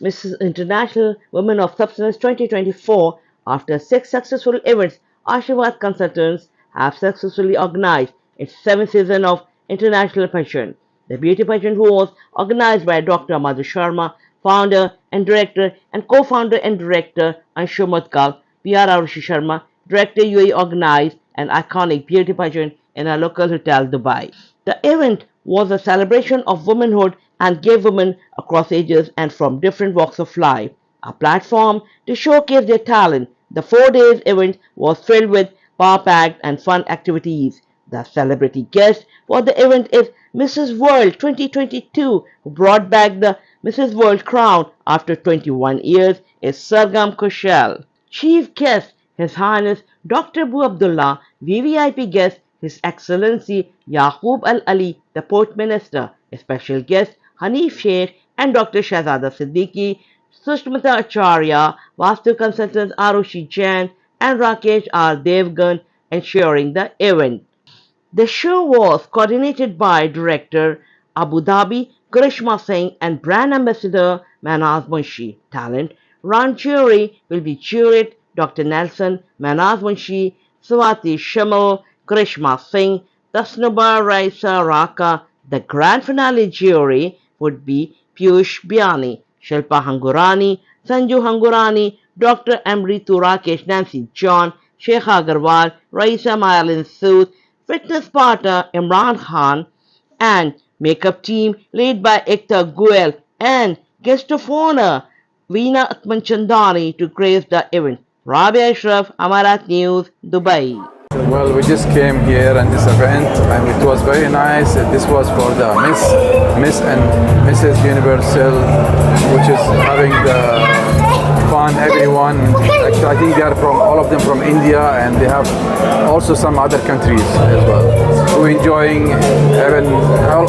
Mrs. International Women of Substance 2024 after 6 successful events. Ashirwad Consultants have successfully organized its 7th season of International Pageant. The beauty pageant was organized by Dr. Madhu Sharma, founder and director, and co-founder and director Anshu Mutkal. PR Arushi Sharma, director UAE, organized an iconic beauty pageant in a local hotel, Dubai. The event was a celebration of womanhood and gave women across ages and from different walks of life a platform to showcase their talent. The 4 days event was filled with power-packed and fun activities. The celebrity guest for the event is Mrs. World 2022, who brought back the Mrs. World crown after 21 years, is Sargam Kushal. Chief guest, His Highness Dr. Abu Abdullah, VVIP guest, His Excellency Yaqub Al-Ali, the Port Minister, special guest Hanif Sheikh and Dr. Shahzada Siddiqui, Sushmita Acharya, Vastu consultants Arushi Jain and Rakesh R. Devgan ensuring the event. The show was coordinated by director Abu Dhabi Karishma Singh and brand ambassador Manaz Munshi. Talent Ran Jury will be juried Dr. Nelson, Manaz Munshi, Swati Shamal, Karishma Singh, Tasnuba Raisa Raka. The grand finale jury would be Piyush Biani, Shilpa Hangurani, Sanju Hangurani, Dr. Amritu Rakesh, Nancy John, Shekha Agarwal, Raisa Mayalin Sood, fitness partner Imran Khan, and makeup team led by Ekta Goel and guest of honor Veena Atman Chandani to grace the event. Rabia Ashraf, Amarat News, Dubai. Well, we just came here and this event, and it was very nice. This was for the Miss and Mrs. Universal, which is having the fun. Everyone, actually, I think they are from all of them from India, and they have also some other countries as well. We're enjoying, even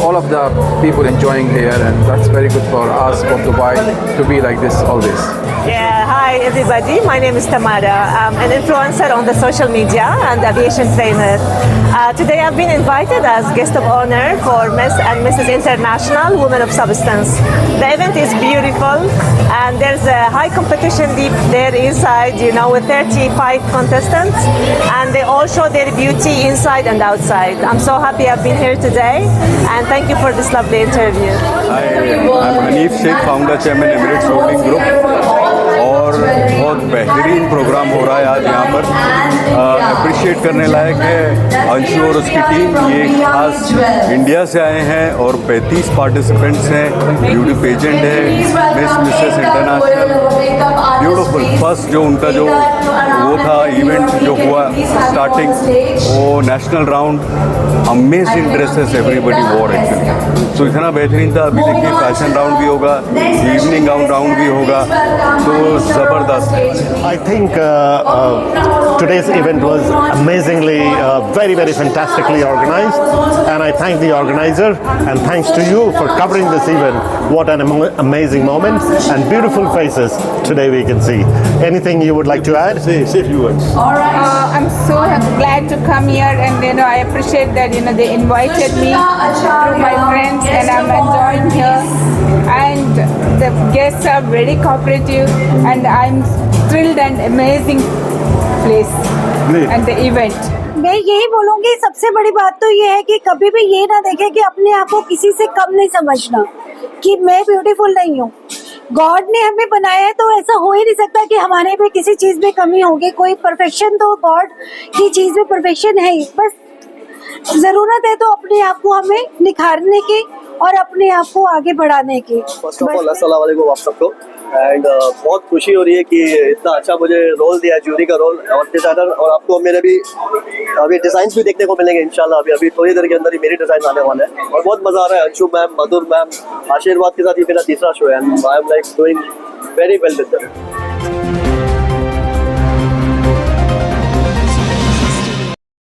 all of the people enjoying here, and that's very good for us from Dubai to be like this always. Yeah, hi everybody. My name is Tamara. I'm an influencer on the social media and aviation trainer. Today I've been invited as guest of honor for Miss and Mrs. International Women of Substance. The event is beautiful and there's a high competition deep there inside, you know, with 35 contestants, and they all show their beauty inside and outside. I'm so happy I've been here today, and thank you for this lovely interview. Hi, I'm Hanif Sheikh, founder chairman Emirates Holding Group. और बहुत बेहतरीन programme हो रहा है आज यहाँ पर, appreciate करने लायक है। अंशु और उसकी टीम ये खास इंडिया से आए हैं और 35 पार्टिसिपेंट्स हैं। ब्यूटी पेजेंट है, मिसेस इंटरनेशनल, ब्यूटीफुल। फर्स्ट जो उनका जो वो था इवेंट जो हुआ स्टार्टिंग, वो national round, amazing dresses everybody wore actually. So इतना बेहतरीन था। अभी देखिए फैशन राउंड भी होगा, इवनिंग गाउन राउंड भी होगा, तो ज़बरदस्त है। I think today's event was amazingly, very fantastically organized, and I thank the organizer and thanks to you for covering this event. What an amazing moment and beautiful faces today we can see. Anything you would like to add? Say a few words. I'm so glad to come here, and I appreciate that they invited me through my friends, and I'm enjoying here. And the guests are very cooperative, and I'm thrilled and amazing place and the event. मैं यही बोलूँगी, सबसे बड़ी बात तो ये है कि कभी भी ये ना देखें कि अपने आप को किसी से कम नहीं समझना, कि मैं ब्यूटीफुल नहीं हूँ। गॉड ने हमें बनाया है तो ऐसा हो ही नहीं सकता कि हमारे में किसी चीज़ में कमी होगी। कोई परफेक्शन तो गॉड की चीज़ में परफेक्शन है ही, बस ज़रूरत है तो अपने आप को हमें निखारने की और अपने आप को आगे बढ़ाने की। फर्स्ट ऑफ ऑल अस्सलाम वालेकुम आप सबको, एंड बहुत खुशी हो रही है कि इतना अच्छा मुझे रोल दिया, ज्यूरी का रोल और डिज़ाइनर, और आपको मेरे भी अभी डिज़ाइंस भी देखने को मिलेंगे इंशाल्लाह। अभी थोड़ी देर के अंदर ही मेरी डिज़ाइन आने वाले हैं और बहुत मज़ा आ रहा है। अंशु मैम, मधुर मैम, आशीर्वाद के साथ ये मेरा तीसरा शो है, and I am like doing very well with them.